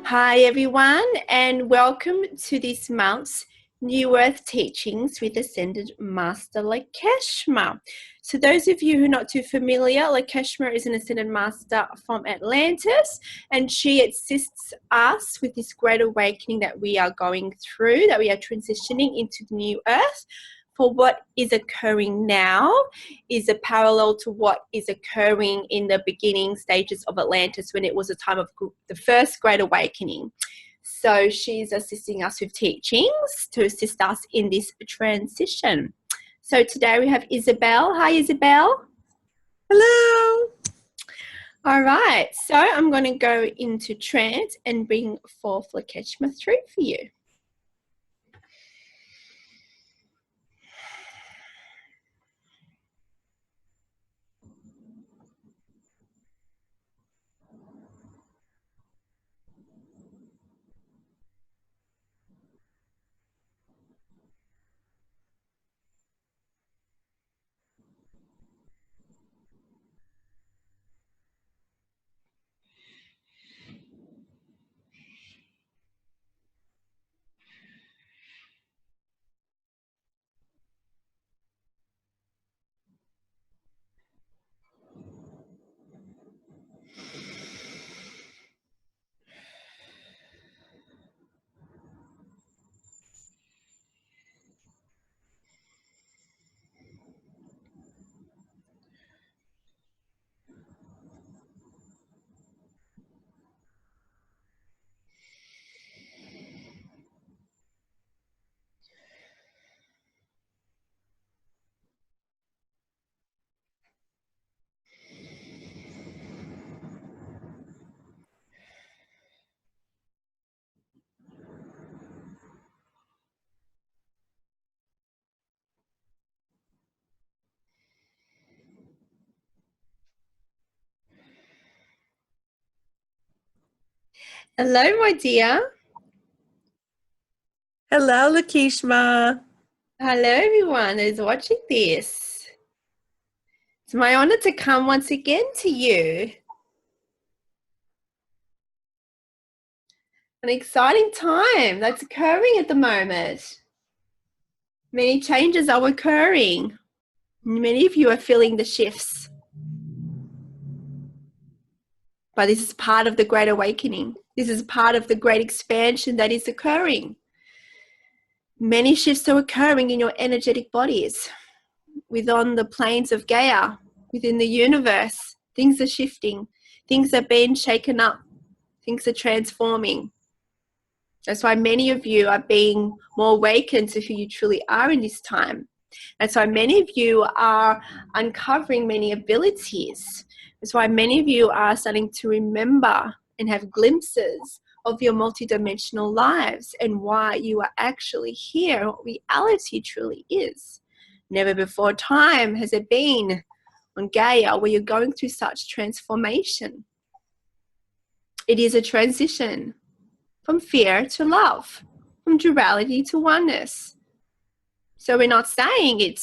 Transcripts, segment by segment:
Hi everyone, and welcome to this month's New Earth Teachings with Ascended Master Lakeshma. So those of you who are not too familiar, Lakeshma is an Ascended Master from Atlantis, and she assists us with this great awakening that we are going through, that we are transitioning into the New Earth. For what is occurring now is a parallel to what is occurring in the beginning stages of Atlantis, when it was a time of the first Great Awakening. So she's assisting us with teachings to assist us in this transition. So today we have Isabelle. Hi, Isabelle. Hello. All right. So I'm going to go into trance and bring forth Lakeshma through for you. Hello, my dear. Hello, Lakeshma. Hello, everyone that is watching this. It's my honor to come once again to you. An exciting time that's occurring at the moment. Many changes are occurring. Many of you are feeling the shifts. But this is part of the Great Awakening. This is part of the great expansion that is occurring. Many shifts are occurring in your energetic bodies. Within the planes of Gaia, within the universe, things are shifting. Things are being shaken up. Things are transforming. That's why many of you are being more awakened to who you truly are in this time. That's why many of you are uncovering many abilities. That's why many of you are starting to remember and have glimpses of your multidimensional lives and why you are actually here, what reality truly is. Never before time has it been on Gaia where you're going through such transformation. It is a transition from fear to love, from duality to oneness. So we're not saying it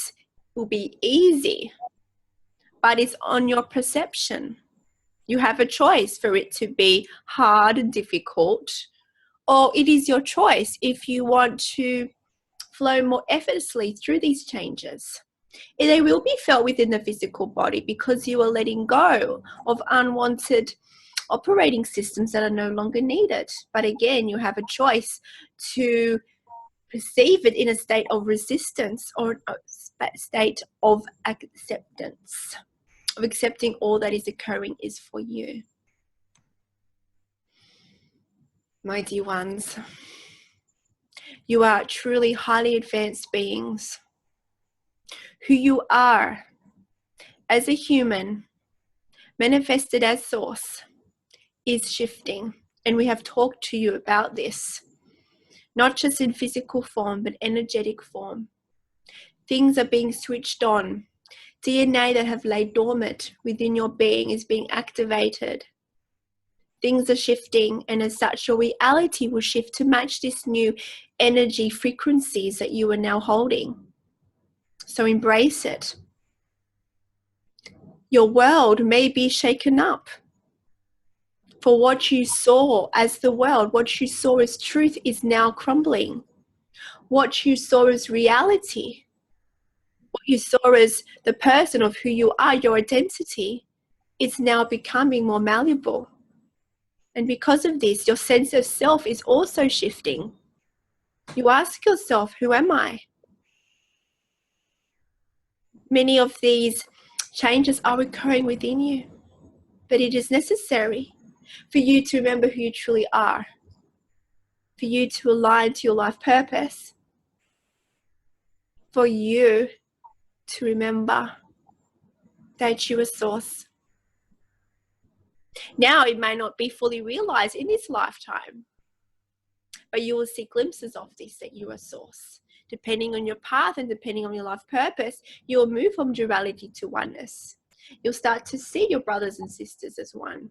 will be easy, but it's on your perception. You have a choice for it to be hard and difficult, or it is your choice if you want to flow more effortlessly through these changes. And they will be felt within the physical body because you are letting go of unwanted operating systems that are no longer needed. But again, you have a choice to perceive it in a state of resistance or a state of acceptance, of accepting all that is occurring is for you. My dear ones, you are truly highly advanced beings. Who you are as a human, manifested as source, is shifting. And we have talked to you about this, not just in physical form, but energetic form. Things are being switched on. DNA that have laid dormant within your being is being activated. Things are shifting, and as such, your reality will shift to match this new energy frequencies that you are now holding. So embrace it. Your world may be shaken up For what you saw as the world, what you saw as truth is now crumbling. What you saw as reality, what you saw as the person of who you are, your identity, is now becoming more malleable. And because of this, your sense of self is also shifting. You ask yourself, who am I? Many of these changes are occurring within you, but it is necessary for you to remember who you truly are, for you to align to your life purpose, for you to remember that you are source. Now, it may not be fully realized in this lifetime, but you will see glimpses of this, that you are source. Depending on your path and depending on your life purpose, you will move from duality to oneness. You'll start to see your brothers and sisters as one,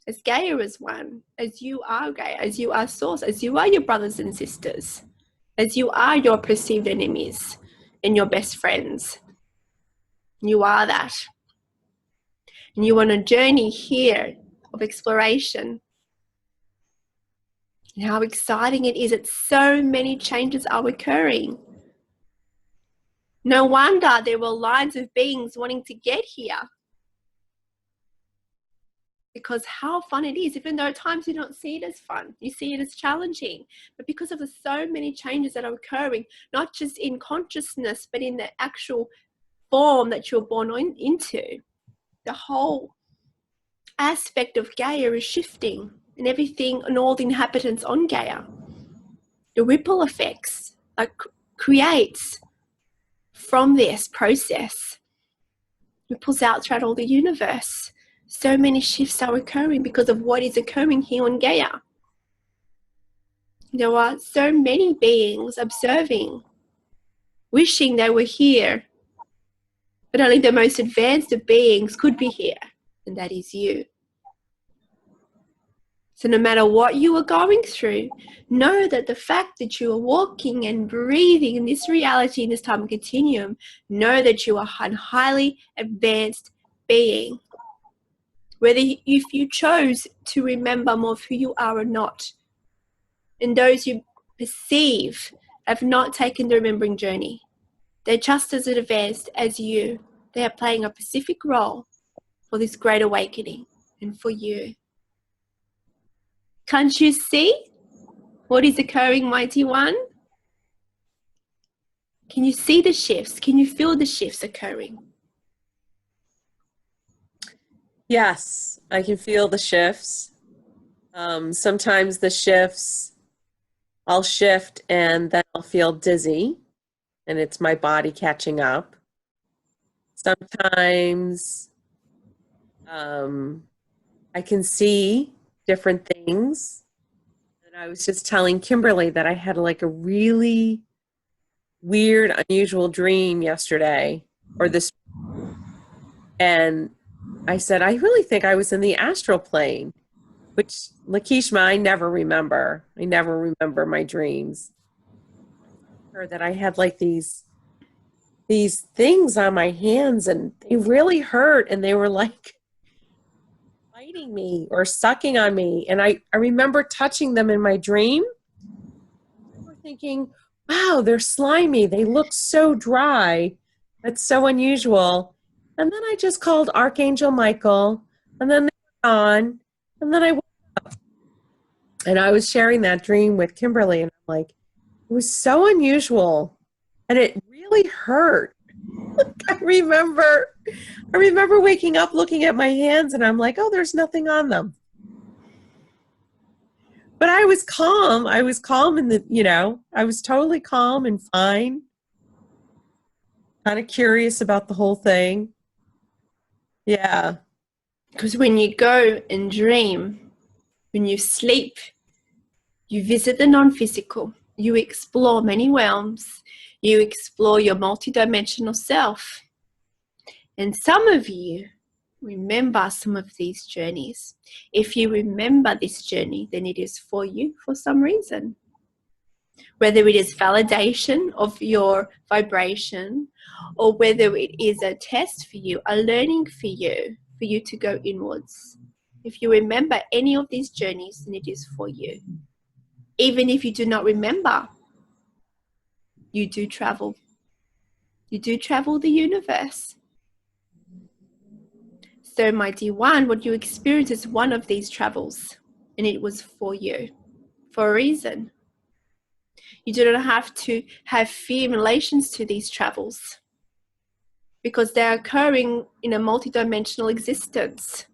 as Gaia as one, as you are Gaia, as you are source, as you are your brothers and sisters, as you are your perceived enemies and your best friends. You are that. And you're on a journey here of exploration. And how exciting it is that so many changes are occurring. No wonder there were lines of beings wanting to get here. Because how fun it is, even though at times you don't see it as fun, you see it as challenging. But because of the so many changes that are occurring, not just in consciousness, but in the actual form that you're born into, the whole aspect of Gaia is shifting, and everything and all the inhabitants on Gaia, the ripple effects that creates from this process ripples out throughout all the universe. So many shifts are occurring because of what is occurring here on Gaia. There are so many beings observing, wishing they were here, but only the most advanced of beings could be here, and that is you. So no matter what you are going through, know that the fact that you are walking and breathing in this reality, in this time continuum, know that you are a highly advanced being. Whether if you chose to remember more of who you are or not. And those you perceive have not taken the remembering journey. They're just as advanced as you. They are playing a specific role for this great awakening and for you. Can't you see what is occurring, Mighty One? Can you see the shifts? Can you feel the shifts occurring? Yes, I can feel the shifts. Sometimes the shifts, I'll shift and then I'll feel dizzy and it's my body catching up. Sometimes I can see different things. And I was just telling Kimberley that I had like a really weird, unusual dream yesterday or this, and I said, I really think I was in the astral plane, which Lakeshma, I never remember. I never remember my dreams. Or that I had like these things on my hands and they really hurt and they were like biting me or sucking on me. And I remember touching them in my dream. I remember thinking, wow, they're slimy. They look so dry. That's so unusual. And then I just called Archangel Michael, and then they were gone, and then I woke up. And I was sharing that dream with Kimberley, and I'm like, it was so unusual, and it really hurt. I remember waking up, looking at my hands, and I'm like, oh, there's nothing on them. But I was calm. I was calm in the, I was totally calm and fine. Kind of curious about the whole thing. Yeah. Because when you go and dream, when you sleep, you visit the non-physical, you explore many realms, you explore your multidimensional self. And some of you remember some of these journeys. If you remember this journey, then it is for you for some reason. Whether it is validation of your vibration, or whether it is a test for you, a learning for you to go inwards. If you remember any of these journeys, then it is for you. Even if you do not remember, you do travel. You do travel the universe. So, my dear one, what you experience is one of these travels, and it was for you, for a reason. You do not have to have fear in relations to these travels, because they're occurring in a multidimensional existence.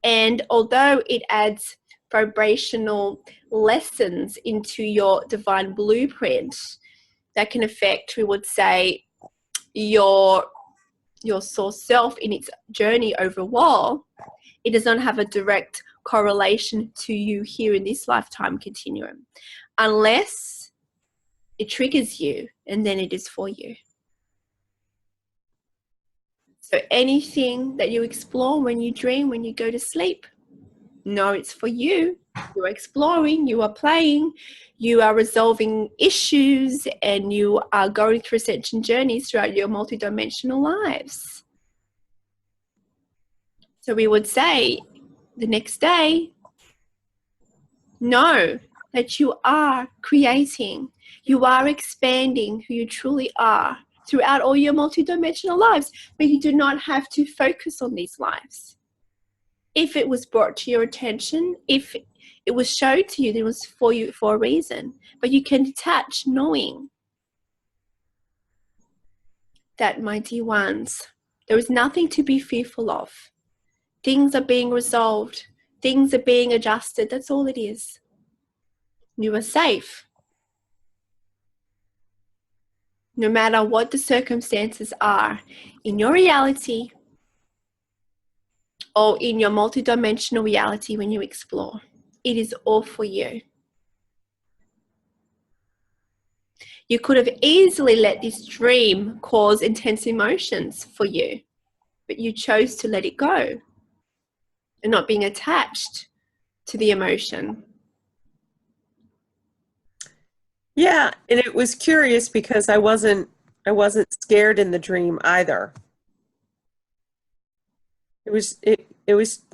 And although it adds vibrational lessons into your divine blueprint that can affect, we would say, your source self in its journey overall, it does not have a direct correlation to you here in this lifetime continuum, unless it triggers you, and then it is for you. So anything that you explore when you dream, when you go to sleep, know it's for you. You are exploring, you are playing, you are resolving issues, and you are going through ascension journeys throughout your multidimensional lives. So we would say the next day, know that you are creating, you are expanding who you truly are throughout all your multidimensional lives, but you do not have to focus on these lives. If it was brought to your attention, if it was shown to you, then it was for you for a reason. But you can detach knowing that, my dear ones, there is nothing to be fearful of. Things are being resolved. Things are being adjusted. That's all it is. You are safe. No matter what the circumstances are in your reality or in your multidimensional reality when you explore, it is all for you. You could have easily let this dream cause intense emotions for you, but you chose to let it go and not being attached to the emotion. Yeah, and it was curious because I wasn't scared in the dream either. It was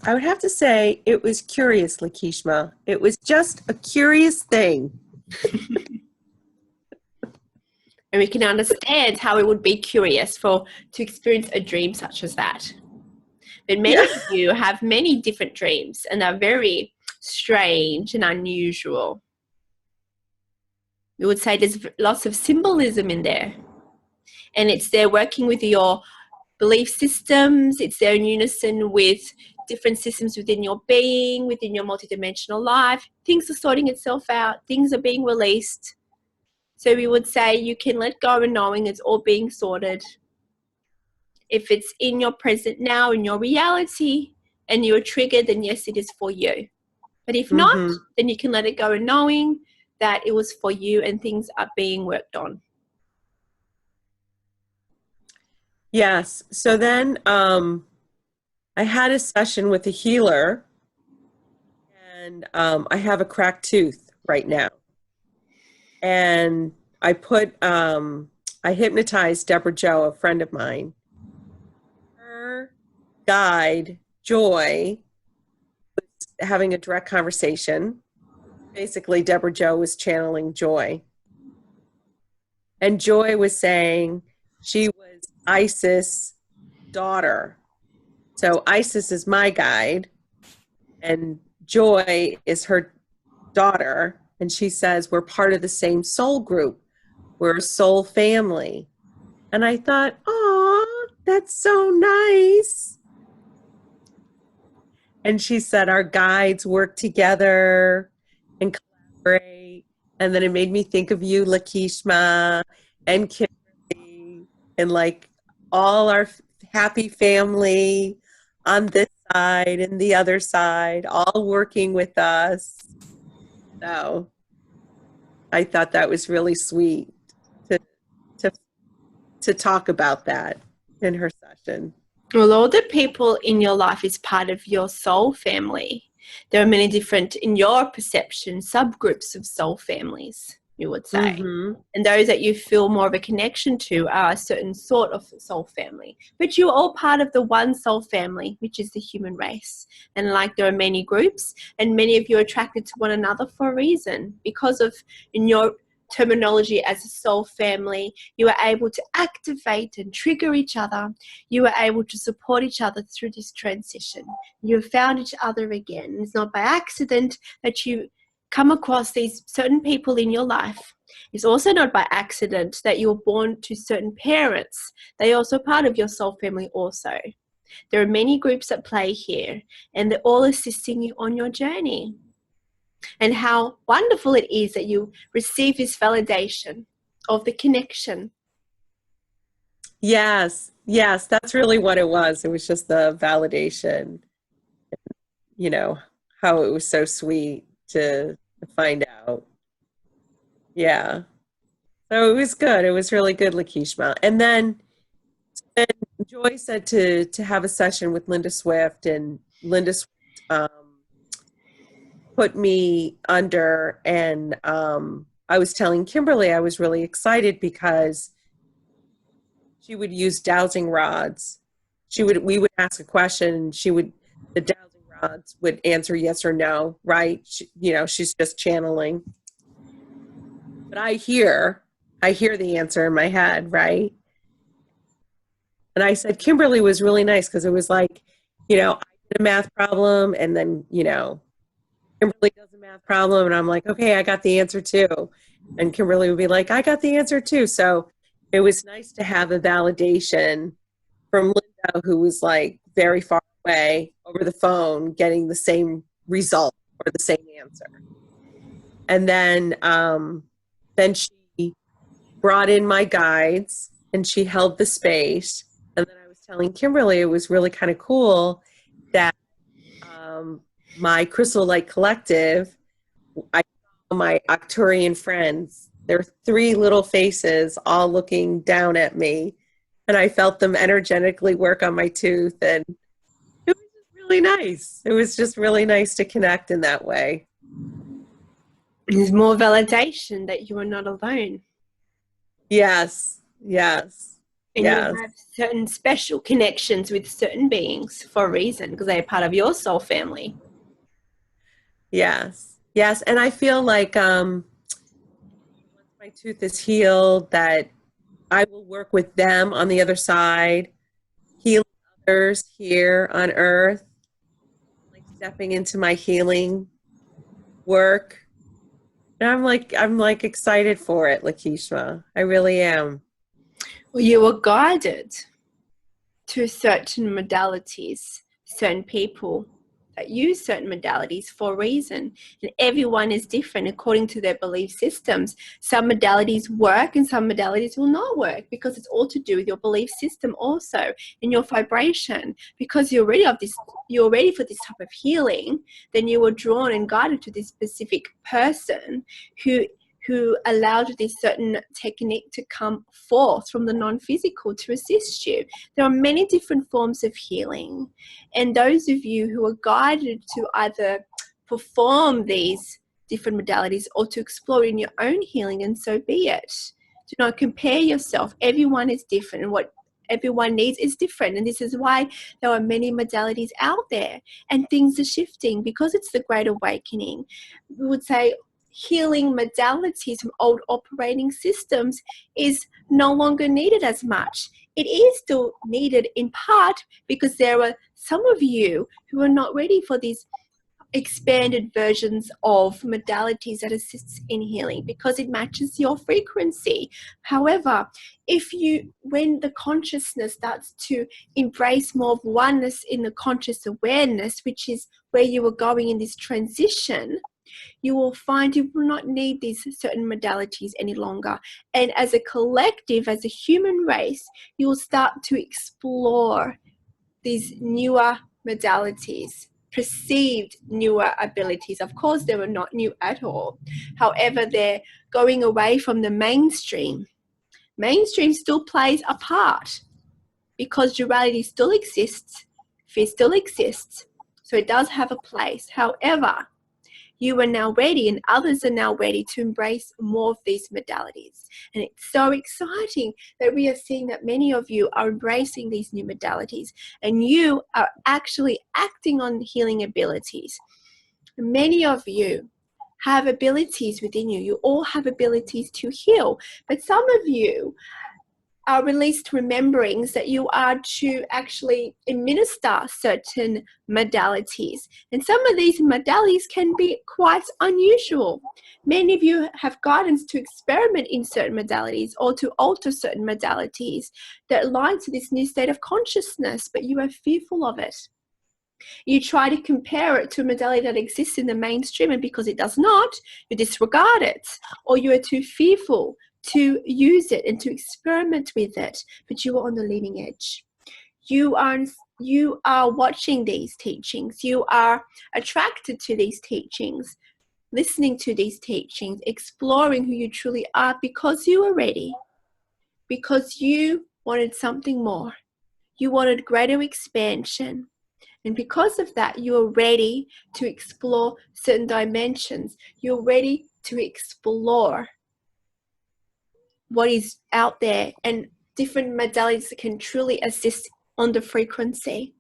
I would have to say it was curious, Lakeshma. It was just a curious thing. And we can understand how it would be curious to experience a dream such as that. But many of you have many different dreams, and they're very strange and unusual. We would say there's lots of symbolism in there. And it's there working with your belief systems. It's there in unison with different systems within your being, within your multidimensional life. Things are sorting itself out. Things are being released. So we would say you can let go of knowing it's all being sorted. If it's in your present now, in your reality, and you're triggered, then yes, it is for you. But if not, then you can let it go in knowing that it was for you and things are being worked on. Yes. So then I had a session with a healer, and I have a cracked tooth right now. And I hypnotized Deborah Joe, a friend of mine. Her guide, Joy, was having a direct conversation. Basically, Deborah Joe was channeling Joy. And Joy was saying she was Isis' daughter. So Isis is my guide, and Joy is her daughter. And she says, we're part of the same soul group. We're a soul family. And I thought, oh, that's so nice. And she said, our guides work together and collaborate. And then it made me think of you, Lakeshma, and Kimberley, and like all our happy family on this side and the other side, all working with us. So I thought that was really sweet to talk about that in her session. Well, all the people in your life is part of your soul family. There are many different, in your perception, subgroups of soul families. you would say. Mm-hmm. And those that you feel more of a connection to are a certain sort of soul family. But you're all part of the one soul family, which is the human race. And like there are many groups, and many of you are attracted to one another for a reason. Because of, in your terminology as a soul family, you are able to activate and trigger each other. You are able to support each other through this transition. You have found each other again. It's not by accident that you come across these certain people in your life. It's also not by accident that you were born to certain parents. They are also part of your soul family also. There are many groups at play here, and they're all assisting you on your journey. And how wonderful it is that you receive this validation of the connection. Yes, yes, that's really what it was. It was just the validation, you know, how it was so sweet to find out. Yeah. So it was good. It was really good, Lakeshma. And then Joy said to have a session with Linda Swift, and Linda Swift put me under, and I was telling Kimberley I was really excited because she would use dowsing rods. We would ask a question, and the dowsing rods would answer yes or no, right? She's just channeling. But I hear the answer in my head, right? And I said, Kimberley was really nice because it was like, I did a math problem, and then, Kimberley does a math problem, and I'm like, okay, I got the answer too. And Kimberley would be like, I got the answer too. So it was nice to have a validation from Linda, who was like very far away, over the phone, getting the same result or the same answer. And then she brought in my guides, and she held the space. And then I was telling Kimberley it was really kind of cool that my Crystal Light Collective, I saw my Arcturian friends. There were 3 little faces all looking down at me, and I felt them energetically work on my tooth, and it was just really nice. It was just really nice to connect in that way. There's more validation that you are not alone. Yes, yes. And you have certain special connections with certain beings for a reason, because they are part of your soul family. Yes, yes. And I feel like once my tooth is healed, that I will work with them on the other side, healing others here on earth, like stepping into my healing work. And I'm like excited for it, Lakeshma. I really am. Well, you were guided to certain modalities, certain people that use certain modalities for a reason. And everyone is different according to their belief systems. Some modalities work and some modalities will not work, because it's all to do with your belief system also, and your vibration. Because you're ready for this type of healing, then you were drawn and guided to this specific person who allowed this certain technique to come forth from the non-physical to assist you. There are many different forms of healing, and those of you who are guided to either perform these different modalities or to explore in your own healing, and so be it. Do not compare yourself. Everyone is different, and what everyone needs is different, and this is why there are many modalities out there, and things are shifting because it's the Great Awakening. We would say healing modalities from old operating systems is no longer needed as much. It is still needed in part because there are some of you who are not ready for these expanded versions of modalities that assists in healing, because it matches your frequency. However, when the consciousness starts to embrace more of oneness in the conscious awareness, which is where you are going in this transition, you will find you will not need these certain modalities any longer. And as a collective, as a human race, you will start to explore these newer modalities, perceived newer abilities. Of course, they were not new at all. However, they're going away from the mainstream. Mainstream still plays a part because duality still exists, fear still exists, so it does have a place. However, You are now ready, and others are now ready to embrace more of these modalities. And it's so exciting that we are seeing that many of you are embracing these new modalities, and you are actually acting on healing abilities. Many of you have abilities within you. You all have abilities to heal, but some of you are released rememberings that you are to actually administer certain modalities. And some of these modalities can be quite unusual. Many of you have guidance to experiment in certain modalities or to alter certain modalities that align to this new state of consciousness, but you are fearful of it. You try to compare it to a modality that exists in the mainstream, and because it does not, you disregard it, or you are too fearful to use it and to experiment with it, but you are on the leading edge. You are watching these teachings. You are attracted to these teachings, listening to these teachings, exploring who you truly are because you are ready, because you wanted something more. You wanted greater expansion. And because of that, you are ready to explore certain dimensions. You're ready to explore what is out there and different modalities that can truly assist on the frequency.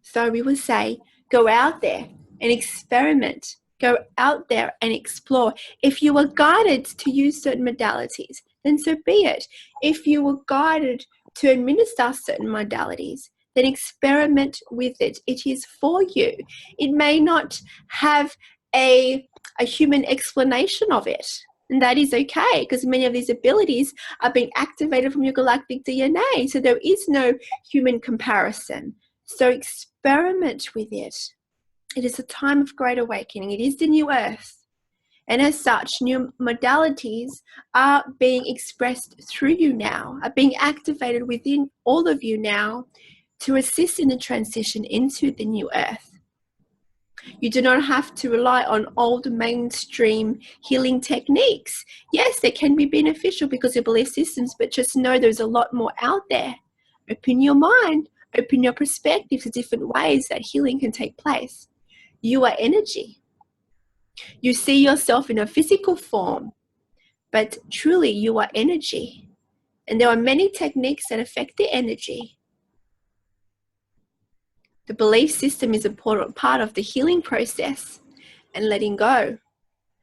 So we would say, go out there and experiment. Go out there and explore. If you were guided to use certain modalities, then so be it. If you were guided to administer certain modalities, then experiment with it. It is for you. It may not have a human explanation of it. And that is okay, because many of these abilities are being activated from your galactic DNA. So there is no human comparison. So experiment with it. It is a time of great awakening. It is the new earth. And as such, new modalities are being expressed through you now, are being activated within all of you now to assist in the transition into the new earth. You do not have to rely on old mainstream healing techniques. Yes, they can be beneficial because of belief systems, but just know there's a lot more out there. Open your mind, open your perspective to different ways that healing can take place. You are energy. You see yourself in a physical form, but truly you are energy. And there are many techniques that affect the energy. The belief system is an important part of the healing process, and letting go,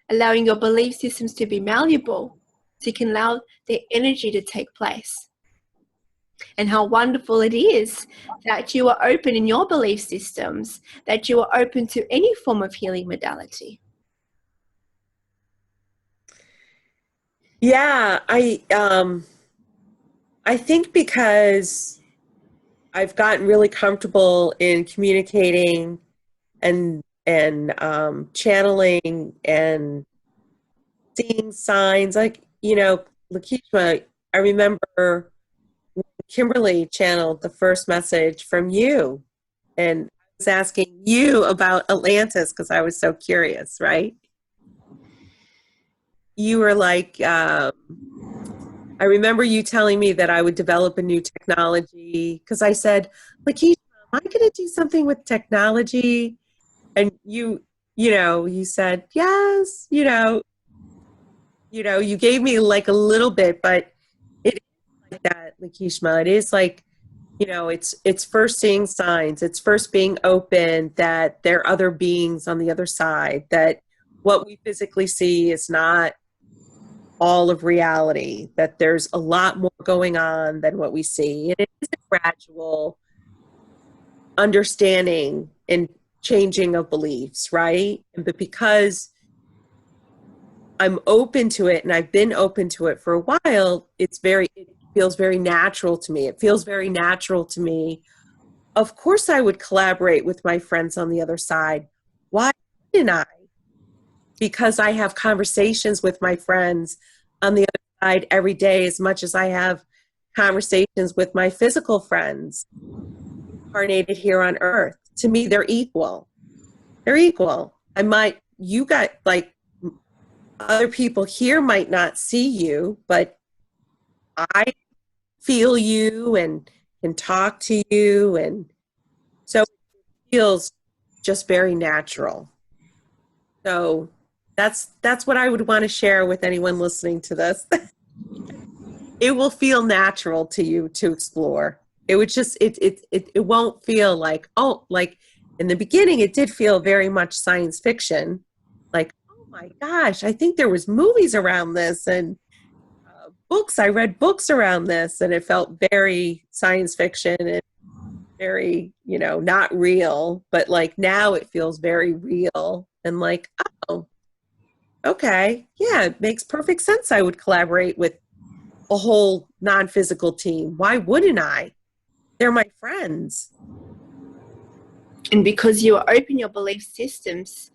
allowing your belief systems to be malleable so you can allow the energy to take place. And how wonderful it is that you are open in your belief systems, that you are open to any form of healing modality. Yeah, I think because I've gotten really comfortable in communicating and channeling and seeing signs. Like, Lakeshma, I remember when Kimberley channeled the first message from you, and I was asking you about Atlantis because I was so curious, right? You were like, I remember you telling me that I would develop a new technology because I said, Lakeshma, am I going to do something with technology? And you said, yes, you gave me like a little bit, but it is like that, Lakeshma. It is like, it's first seeing signs. It's first being open that there are other beings on the other side, that what we physically see is not all of reality, that there's a lot more going on than what we see. And it is a gradual understanding and changing of beliefs, right? But because I'm open to it and I've been open to it for a while, it feels very natural to me. It feels very natural to me. Of course I would collaborate with my friends on the other side. Why didn't I? Because I have conversations with my friends on the other side every day as much as I have conversations with my physical friends incarnated here on earth. To me, they're equal. They're equal. You got like, other people here might not see you, but I feel you and can talk to you. And so it feels just very natural. So that's what I would want to share with anyone listening to this. It will feel natural to you to explore. It would just it won't feel like, oh, like in the beginning it did feel very much science fiction. Like, oh my gosh, I think there was movies around this and books. I read books around this, and it felt very science fiction and very, not real. But like now it feels very real and like, oh, okay, yeah, it makes perfect sense. I would collaborate with a whole non-physical team. Why wouldn't I? They're my friends. And because you open your belief systems,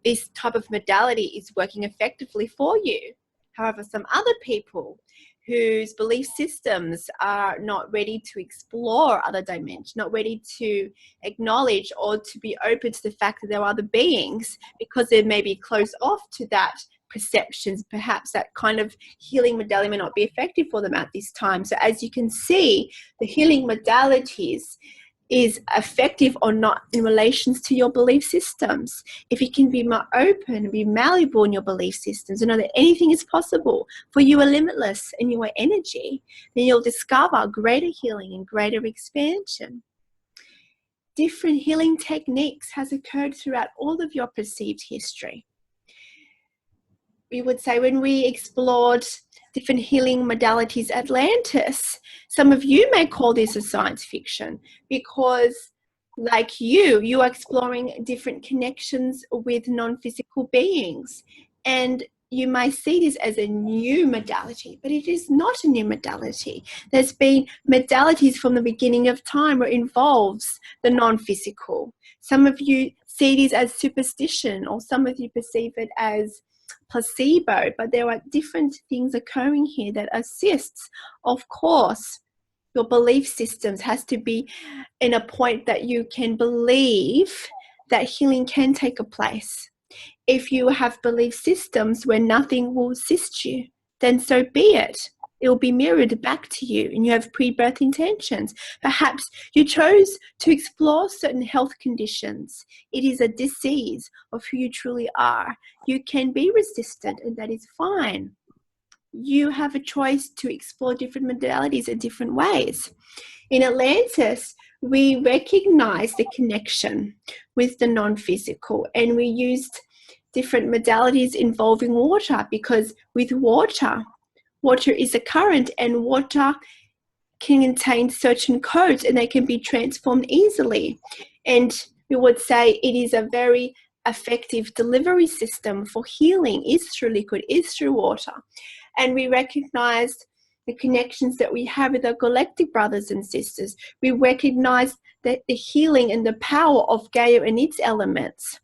this type of modality is working effectively for you. However, some other people whose belief systems are not ready to explore other dimensions, not ready to acknowledge or to be open to the fact that there are other beings, because they may be closed off to that perceptions, perhaps that kind of healing modality may not be effective for them at this time. So as you can see, the healing modalities is effective or not in relations to your belief systems. If you can be more open and be malleable in your belief systems and know that anything is possible, for you are limitless in your energy, then you'll discover greater healing and greater expansion. Different healing techniques has occurred throughout all of your perceived history. We would say when we explored different healing modalities, Atlantis, some of you may call this a science fiction because, like you are exploring different connections with non-physical beings. And you may see this as a new modality, but it is not a new modality. There's been modalities from the beginning of time where it involves the non-physical. Some of you see this as superstition, or some of you perceive it as placebo, but there are different things occurring here that assists. Of course, your belief systems has to be in a point that you can believe that healing can take a place. If you have belief systems where nothing will assist you, then so be it. It will be mirrored back to you, and you have pre-birth intentions. Perhaps you chose to explore certain health conditions. It is a disease of who you truly are. You can be resistant, and that is fine. You have a choice to explore different modalities in different ways. In Atlantis, we recognized the connection with the non-physical, and we used different modalities involving water, because with water is a current, and water can contain certain codes and they can be transformed easily. And we would say it is a very effective delivery system for healing, is through liquid, is through water. And we recognize the connections that we have with our galactic brothers and sisters. We recognize that the healing and the power of Gaia and its elements,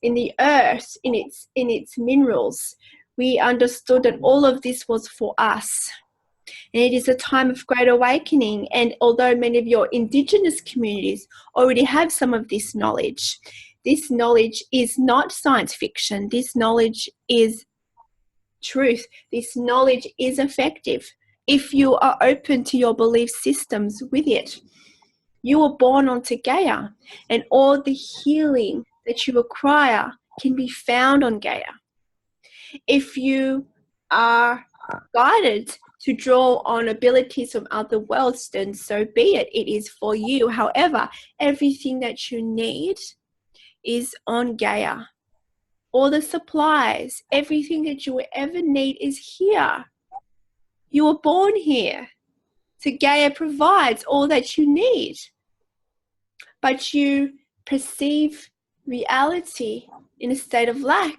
in the earth, in its minerals. We understood that all of this was for us. And it is a time of great awakening. And although many of your indigenous communities already have some of this knowledge is not science fiction. This knowledge is truth. This knowledge is effective if you are open to your belief systems with it. You were born onto Gaia, and all the healing that you require can be found on Gaia. If you are guided to draw on abilities from other worlds, then so be it. It is for you. However, everything that you need is on Gaia. All the supplies, everything that you will ever need is here. You were born here. So Gaia provides all that you need. But you perceive reality in a state of lack.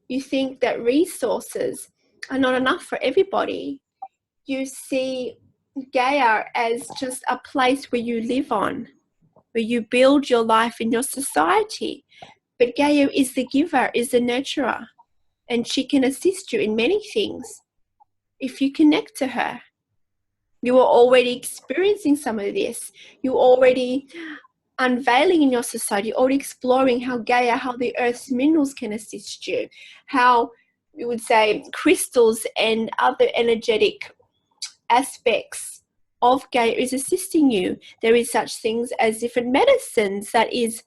You think that resources are not enough for everybody. You see Gaia as just a place where you live on, where you build your life in your society. But Gaia is the giver, is the nurturer, and she can assist you in many things if you connect to her. You are already experiencing some of this. You're already unveiling in your society, already exploring how Gaia, how the earth's minerals can assist you, how we would say crystals and other energetic aspects of Gaia is assisting you. There is such things as different medicines that is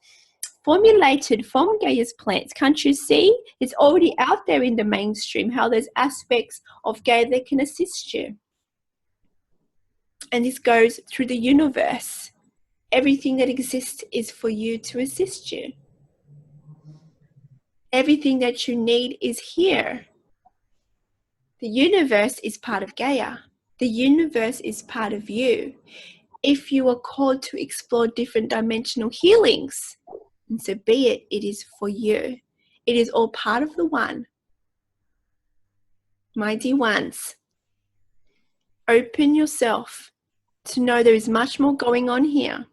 formulated from Gaia's plants. Can't you see? It's already out there in the mainstream, how there's aspects of Gaia that can assist you. And this goes through the universe. Everything that exists is for you to assist you. Everything that you need is here. The universe is part of Gaia. The universe is part of you. If you are called to explore different dimensional healings, and so be it, it is for you. It is all part of the one. My dear ones, open yourself to know there is much more going on here.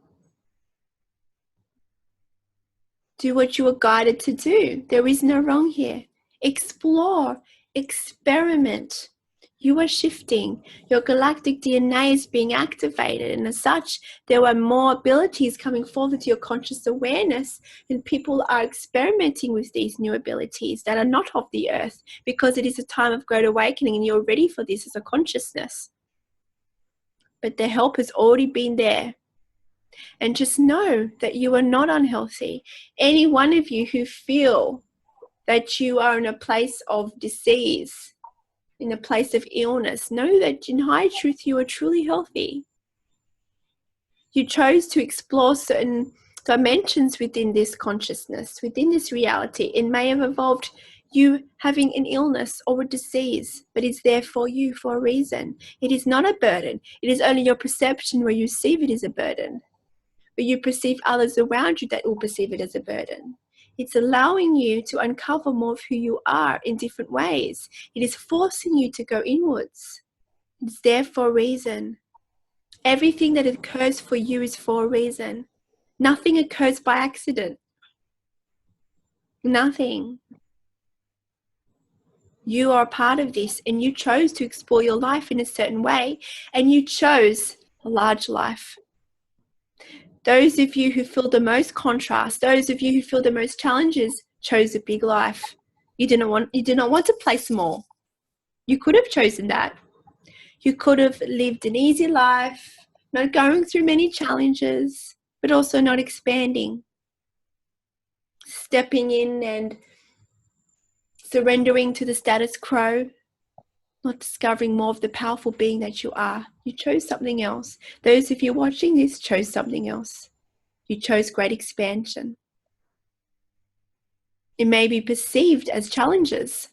Do what you are guided to do. There is no wrong here. Explore, experiment. You are shifting. Your galactic DNA is being activated, and as such, there are more abilities coming forward to your conscious awareness, and people are experimenting with these new abilities that are not of the earth, because it is a time of great awakening and you're ready for this as a consciousness. But the help has already been there. And just know that you are not unhealthy. Any one of you who feel that you are in a place of disease, in a place of illness, know that in high truth you are truly healthy. You chose to explore certain dimensions within this consciousness, within this reality. It may have involved you having an illness or a disease, but it's there for you for a reason. It is not a burden. It is only your perception where you see it as a burden. But you perceive others around you that will perceive it as a burden. It's allowing you to uncover more of who you are in different ways. It is forcing you to go inwards. It's there for a reason. Everything that occurs for you is for a reason. Nothing occurs by accident. Nothing. You are a part of this, and you chose to explore your life in a certain way, and you chose a large life. Those of you who feel the most contrast, those of you who feel the most challenges, chose a big life. You did not want to play small. You could have chosen that. You could have lived an easy life, not going through many challenges, but also not expanding. Stepping in and surrendering to the status quo, not discovering more of the powerful being that you are. You chose something else. Those of you watching this chose something else. You chose great expansion. It may be perceived as challenges,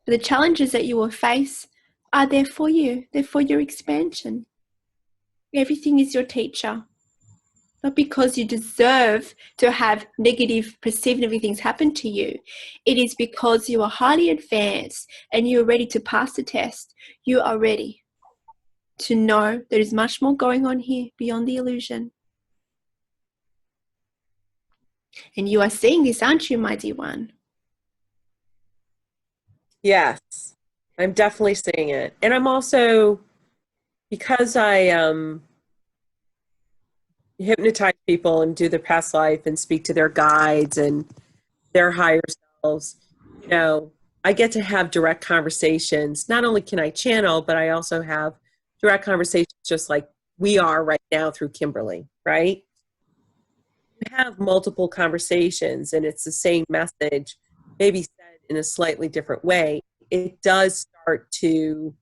but the challenges that you will face are there for you. They're for your expansion. Everything is your teacher. Not because you deserve to have negative, perceived negative things happen to you. It is because you are highly advanced and you are ready to pass the test. You are ready to know there is much more going on here beyond the illusion. And you are seeing this, aren't you, my dear one? Yes, I'm definitely seeing it. And I'm also, because I hypnotize people and do their past life and speak to their guides and their higher selves, you know, I get to have direct conversations. Not only can I channel, but I also have direct conversations just like we are right now through Kimberley, right? We have multiple conversations and it's the same message, maybe said in a slightly different way. It does start to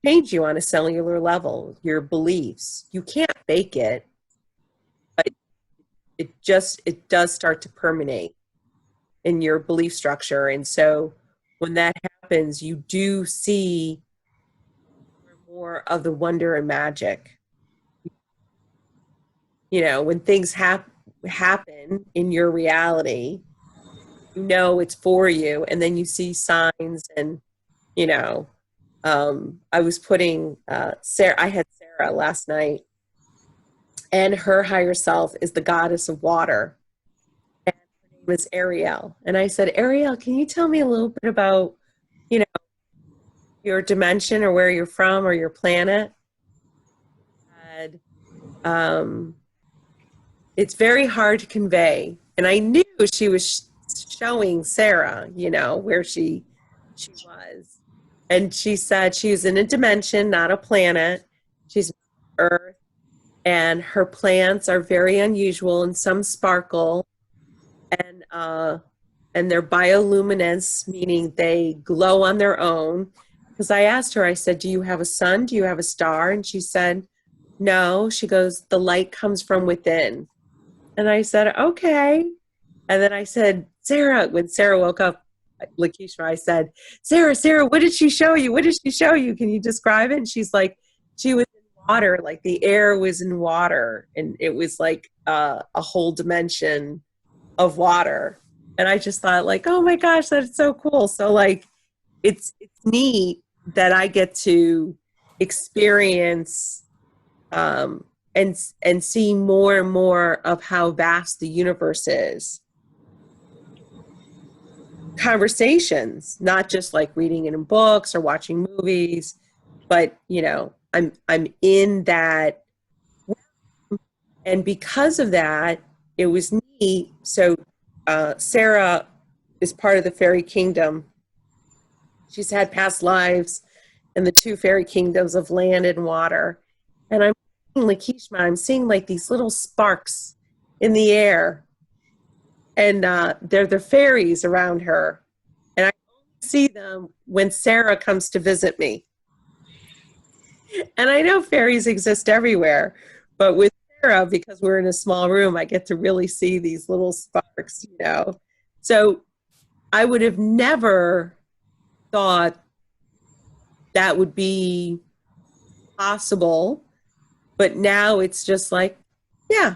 change you on a cellular level, your beliefs. You can't fake it, but it does start to permeate in your belief structure. And so when that happens, you do see more of the wonder and magic. You know, when things happen in your reality, you know it's for you, and then you see signs. And you know, I was putting Sarah. I had Sarah last night, and her higher self is the goddess of water, and her name is Ariel. And I said, Ariel, can you tell me a little bit about, you know, your dimension or where you're from or your planet? And it's very hard to convey. And I knew she was showing Sarah, you know, where she was. And she said she was in a dimension, not a planet. She's on Earth, and her plants are very unusual and some sparkle. and their bioluminescence, meaning they glow on their own. Because I asked her, I said, do you have a sun? Do you have a star? And she said, no. She goes, the light comes from within. And I said, okay. And then I said, Sarah, when Sarah woke up, Lakeshma, I said, Sarah, what did she show you? What did she show you? Can you describe it? And she's like, she was in water, like the air was in water. And it was like a whole dimension of water. And I just thought like, oh my gosh, that's so cool. So like, it's neat that I get to experience and see more and more of how vast the universe is. Conversations, not just like reading it in books or watching movies, but you know, I'm in that, and because of that, it was neat. So Sarah is part of the fairy kingdom. She's had past lives in the two fairy kingdoms of land and water. And I'm seeing Lakeshma, I'm seeing like these little sparks in the air. And they're the fairies around her. And I only see them when Sarah comes to visit me. And I know fairies exist everywhere, but with Sarah, because we're in a small room, I get to really see these little sparks, you know. So I would have never thought that would be possible, but now it's just like, yeah,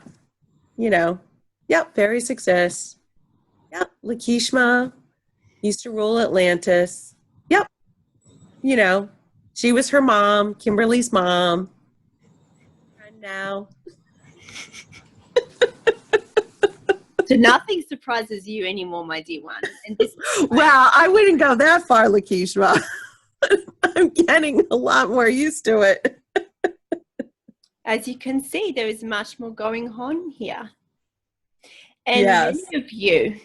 you know, yep, fairies exist. Yep, Lakeshma used to rule Atlantis. Yep, you know, she was her mom, Kimberley's mom. And now. So nothing surprises you anymore, my dear one. And this Well, I wouldn't go that far, Lakeshma. I'm getting a lot more used to it. As you can see, there is much more going on here. And yes. Many of you,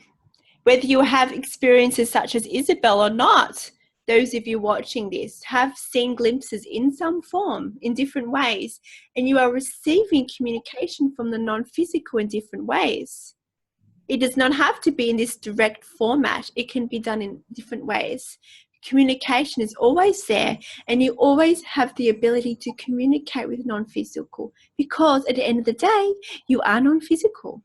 whether you have experiences such as Isabelle or not, those of you watching this have seen glimpses in some form, in different ways, and you are receiving communication from the non-physical in different ways. It does not have to be in this direct format. It can be done in different ways. Communication is always there, and you always have the ability to communicate with non-physical, because at the end of the day, you are non-physical.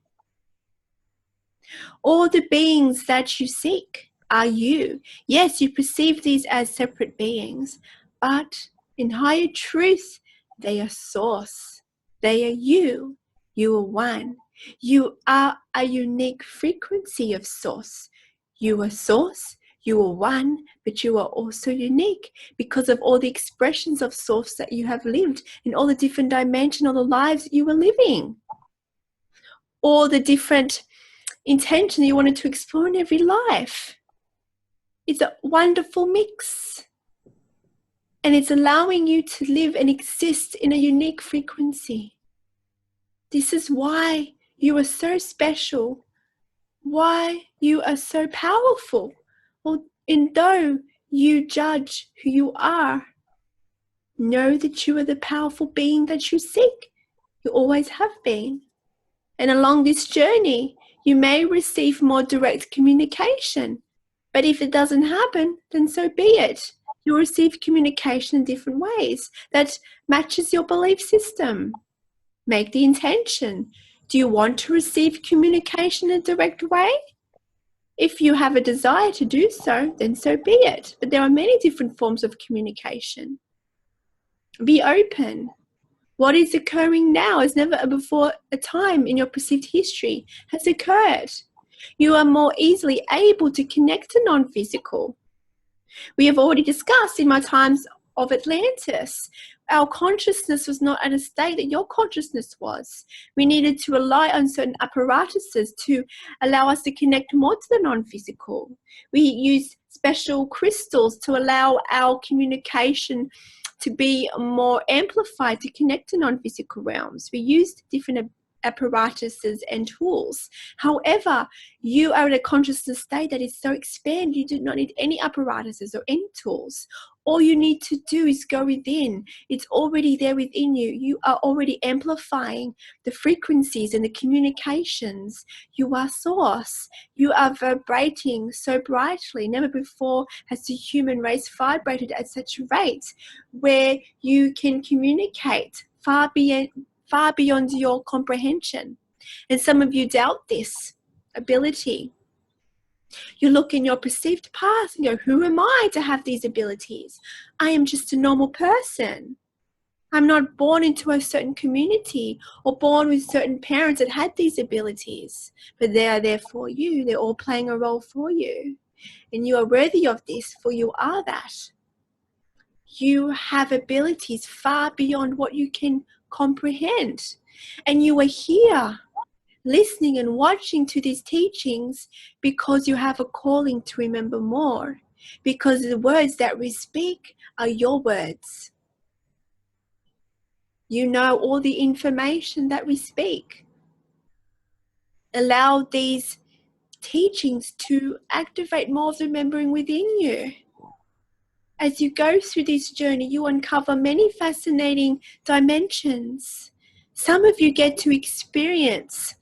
All the beings that you seek are you. Yes, you perceive these as separate beings, but in higher truth, they are source. They are you. You are one. You are a unique frequency of source. You are source. You are one, but you are also unique because of all the expressions of source that you have lived in all the different dimensions of the lives that you were living. All the different intention you wanted to explore in every life. It's a wonderful mix. And it's allowing you to live and exist in a unique frequency. This is why you are so special, why you are so powerful. And though you judge who you are, know that you are the powerful being that you seek. You always have been. And along this journey, you may receive more direct communication. But if it doesn't happen, then so be it. You'll receive communication in different ways that matches your belief system. Make the intention. Do you want to receive communication in a direct way? If you have a desire to do so, then so be it. But there are many different forms of communication. Be open. What is occurring now as never before a time in your perceived history has occurred. You are more easily able to connect to non-physical. We have already discussed in my times of Atlantis, our consciousness was not at a state that your consciousness was. We needed to rely on certain apparatuses to allow us to connect more to the non-physical. We used special crystals to allow our communication to be more amplified to connect to non-physical realms. We used different apparatuses and tools. However, you are in a consciousness state that is so expanded, you do not need any apparatuses or any tools. All you need to do is go within. It's already there within you. You are already amplifying the frequencies and the communications. You are source. You are vibrating so brightly. Never before has the human race vibrated at such a rate where you can communicate far beyond your comprehension. And some of you doubt this ability. You look in your perceived past and go, who am I to have these abilities? I am just a normal person. I'm not born into a certain community or born with certain parents that had these abilities, but they are there for you. They're all playing a role for you. And you are worthy of this, for you are that. You have abilities far beyond what you can comprehend. And you are here listening and watching to these teachings because you have a calling to remember more, because the words that we speak are your words. You know all the information that we speak. Allow these teachings to activate more of the remembering within you. As you go through this journey, you uncover many fascinating dimensions. Some of you get to experience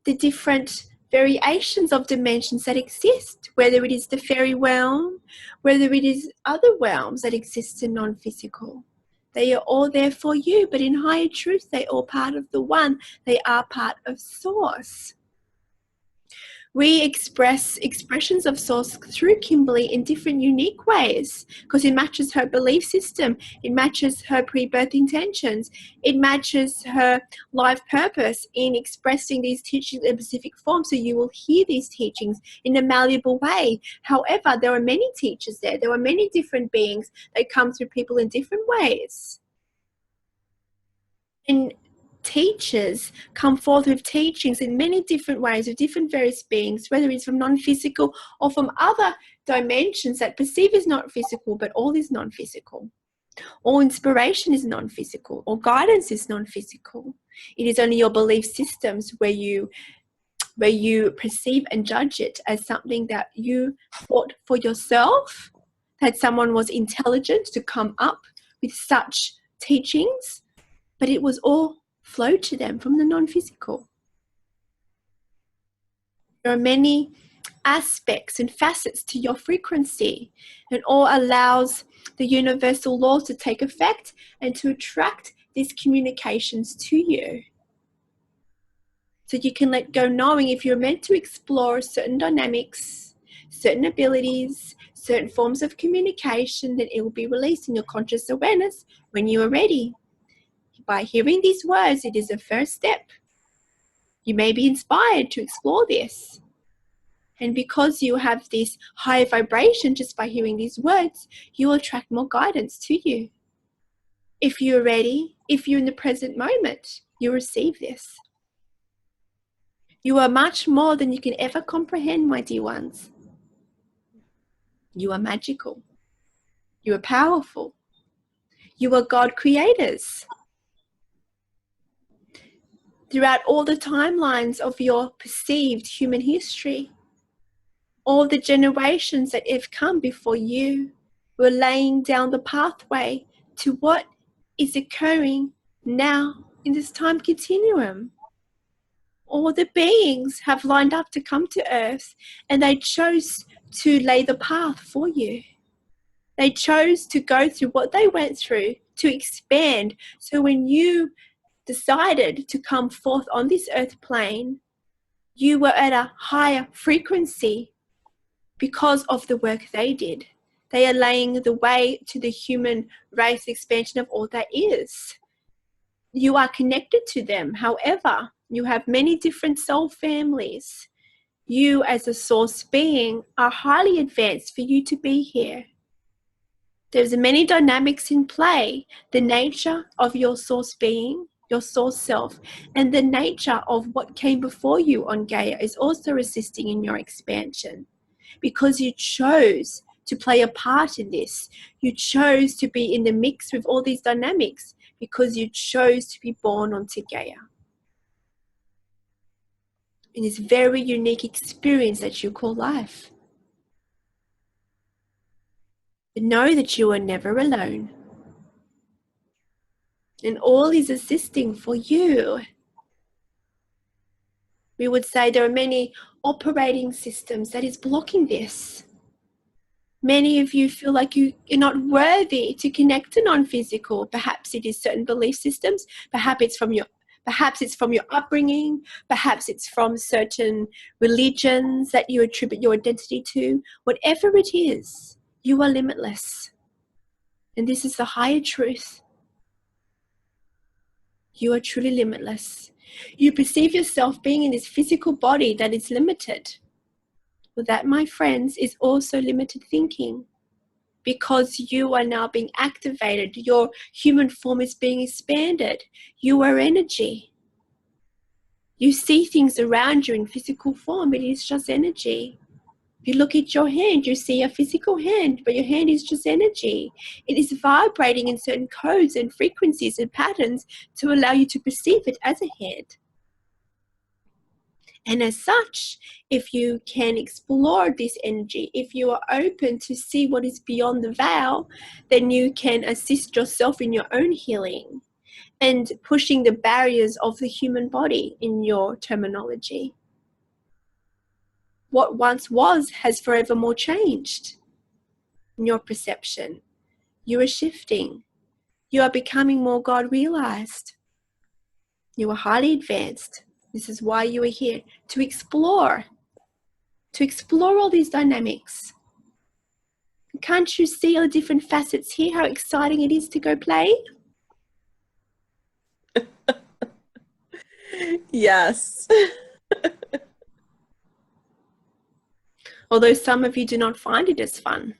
the different variations of dimensions that exist, whether it is the fairy realm, whether it is other realms that exist in non-physical. They are all there for you, but in higher truth, they are all part of the one. They are part of Source. We express expressions of Source through Kimberley in different unique ways because it matches her belief system, it matches her pre-birth intentions, it matches her life purpose in expressing these teachings in a specific form, so you will hear these teachings in a malleable way. However, there are many teachers there. There are many different beings that come through people in different ways. And teachers come forth with teachings in many different ways with different various beings, whether it's from non-physical or from other dimensions that perceive as not physical, but all is non-physical. All inspiration is non-physical, all guidance is non-physical. It is only your belief systems where you perceive and judge it as something that you thought for yourself, that someone was intelligent to come up with such teachings, but it was all flow to them from the non-physical. There are many aspects and facets to your frequency, and all allows the universal laws to take effect and to attract these communications to you. So you can let go, knowing if you're meant to explore certain dynamics, certain abilities, certain forms of communication, then it will be released in your conscious awareness when you are ready. By hearing these words, it is a first step. You may be inspired to explore this. And because you have this higher vibration just by hearing these words, you will attract more guidance to you. If you're ready, if you're in the present moment, you receive this. You are much more than you can ever comprehend, my dear ones. You are magical. You are powerful. You are God creators. Throughout all the timelines of your perceived human history, all the generations that have come before you were laying down the pathway to what is occurring now in this time continuum. All the beings have lined up to come to Earth, and they chose to lay the path for you. They chose to go through what they went through to expand. So when you decided to come forth on this earth plane, you were at a higher frequency because of the work they did. They are laying the way to the human race expansion of all that is. You are connected to them. However, you have many different soul families. You as a source being are highly advanced for you to be here. There's many dynamics in play. The nature of your source being, your source self, and the nature of what came before you on Gaia is also assisting in your expansion, because you chose to play a part in this. You chose to be in the mix with all these dynamics because you chose to be born onto Gaia. in this very unique experience that you call life. But know that you are never alone. And all is assisting for you. We would say there are many operating systems that is blocking this. Many of you feel like you're not worthy to connect to non-physical. Perhaps it is certain belief systems. Perhaps it's from your upbringing. Perhaps it's from certain religions that you attribute your identity to. Whatever it is, you are limitless. And this is the higher truth. You are truly limitless. You perceive yourself being in this physical body that is limited. Well, that, my friends, is also limited thinking, because you are now being activated. Your human form is being expanded. You are energy. You see things around you in physical form. It is just energy. You look at your hand, you see a physical hand, but your hand is just energy. It is vibrating in certain codes and frequencies and patterns to allow you to perceive it as a hand. And as such, if you can explore this energy, if you are open to see what is beyond the veil, then you can assist yourself in your own healing and pushing the barriers of the human body in your terminology. What once was has forevermore changed in your perception. You are shifting. You are becoming more God-realized. You are highly advanced. This is why you are here, to explore all these dynamics. Can't you see all the different facets here, how exciting it is to go play? Yes. Although some of you do not find it as fun.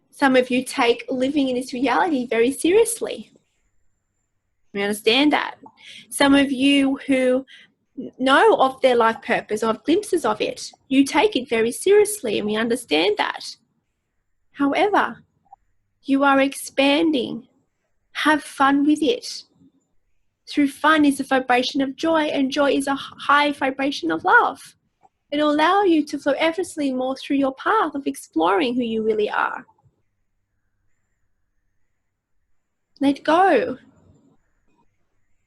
Some of you take living in this reality very seriously. We understand that. Some of you who know of their life purpose, or have glimpses of it, you take it very seriously, and we understand that. However, you are expanding. Have fun with it. Through fun is a vibration of joy, and joy is a high vibration of love. It will allow you to flow effortlessly more through your path of exploring who you really are. Let go.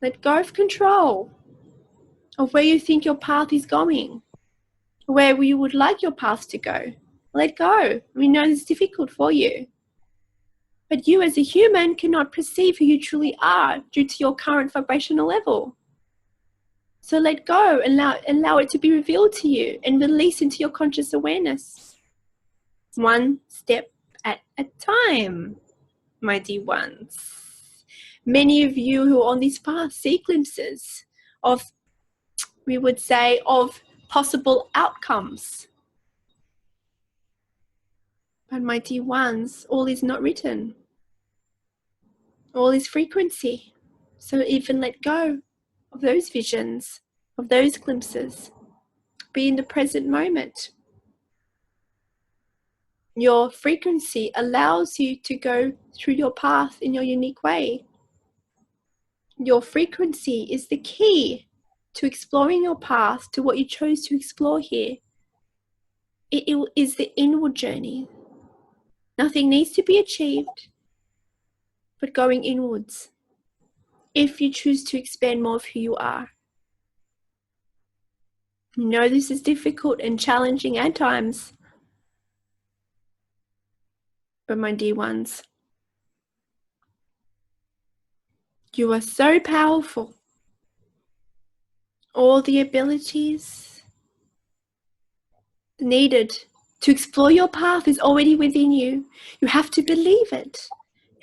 Let go of control of where you think your path is going, where you would like your path to go. Let go. We know it's difficult for you. But you as a human cannot perceive who you truly are due to your current vibrational level. So let go and allow it to be revealed to you and release into your conscious awareness. One step at a time, my dear ones. Many of you who are on this path see glimpses of, we would say, of possible outcomes. But my dear ones, all is not written. All is frequency. So even let go of those visions, of those glimpses. Be in the present moment. Your frequency allows you to go through your path in your unique way. Your frequency is the key to exploring your path, to what you chose to explore here. It is the inward journey. Nothing needs to be achieved but going inwards, if you choose to expand more of who you are. You know this is difficult and challenging at times, but my dear ones, you are so powerful. All the abilities needed to explore your path is already within you. You have to believe it.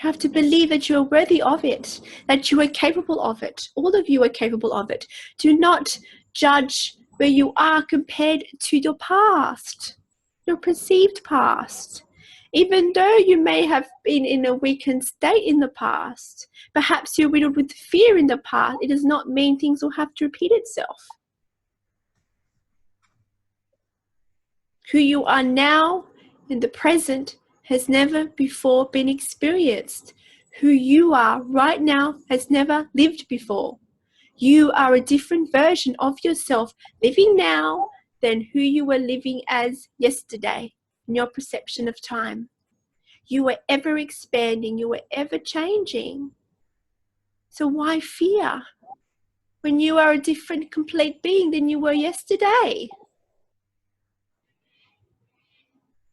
You have to believe that you are worthy of it, that you are capable of it. All of you are capable of it. Do not judge where you are compared to your past, your perceived past. Even though you may have been in a weakened state in the past, perhaps you're riddled with fear in the past, it does not mean things will have to repeat itself. Who you are now in the present has never before been experienced. Who you are right now has never lived before. You are a different version of yourself living now than who you were living as yesterday in your perception of time. You are ever expanding. You are ever changing. So why fear when you are a different, complete being than you were yesterday?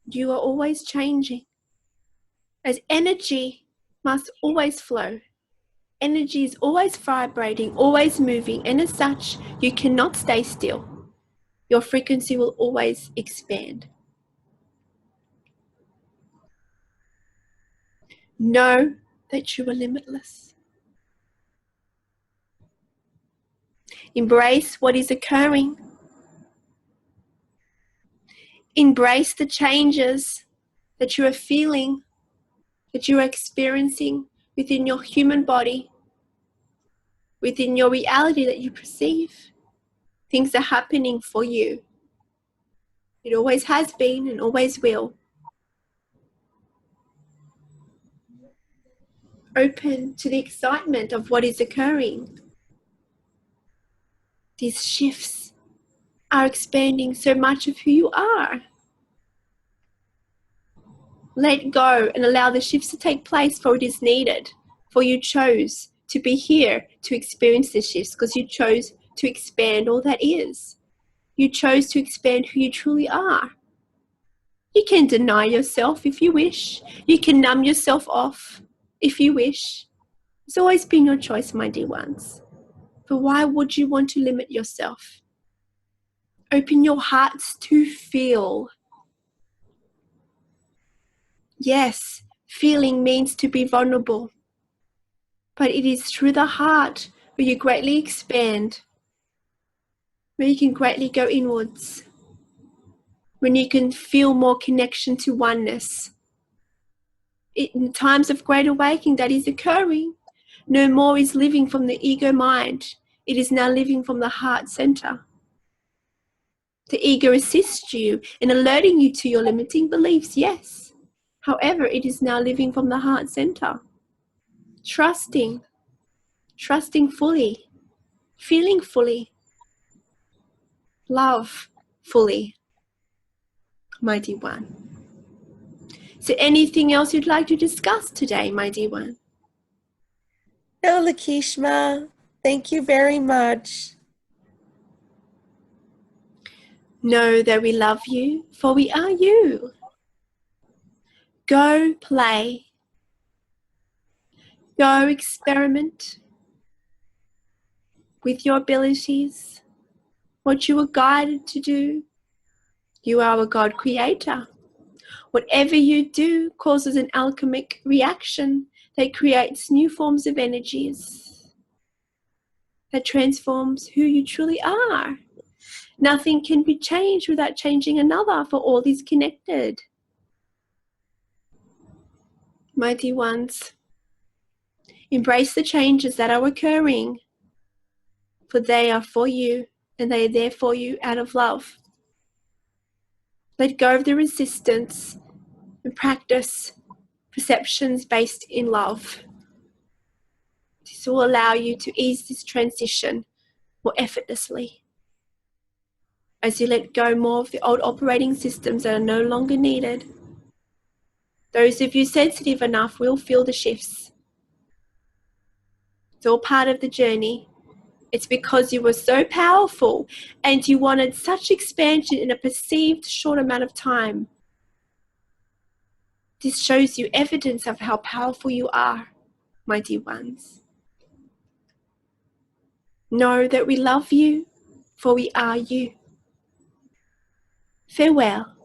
You are always changing. As energy must always flow. Energy is always vibrating, always moving, and as such, you cannot stay still. Your frequency will always expand. Know that you are limitless. Embrace what is occurring. Embrace the changes that you are feeling, that you are experiencing within your human body, within your reality that you perceive. Things are happening for you. It always has been and always will. Open to the excitement of what is occurring. These shifts are expanding so much of who you are. Let go and allow the shifts to take place, for it is needed. For you chose to be here to experience the shifts because you chose to expand all that is. You chose to expand who you truly are. You can deny yourself if you wish. You can numb yourself off if you wish. It's always been your choice, my dear ones. But why would you want to limit yourself? Open your hearts to feel. Yes, feeling means to be vulnerable. But it is through the heart where you greatly expand, where you can greatly go inwards, when you can feel more connection to oneness. In times of great awakening that is occurring, no more is living from the ego mind. It is now living from the heart center. The ego assists you in alerting you to your limiting beliefs, yes. However, it is now living from the heart center. Trusting fully, feeling fully, love fully, my dear one. So anything else you'd like to discuss today, my dear one? No, Lakeshma, thank you very much. Know that we love you, for we are you. Go play. Go experiment with your abilities, what you were guided to do. You are a God creator. Whatever you do causes an alchemic reaction that creates new forms of energies, that transforms who you truly are. Nothing can be changed without changing another, for all is connected. My dear ones, embrace the changes that are occurring, for they are for you and they are there for you out of love. Let go of the resistance and practice perceptions based in love. This will allow you to ease this transition more effortlessly as you let go more of the old operating systems that are no longer needed. Those of you sensitive enough will feel the shifts. It's all part of the journey. It's because you were so powerful and you wanted such expansion in a perceived short amount of time. This shows you evidence of how powerful you are, my dear ones. Know that we love you, for we are you. Farewell.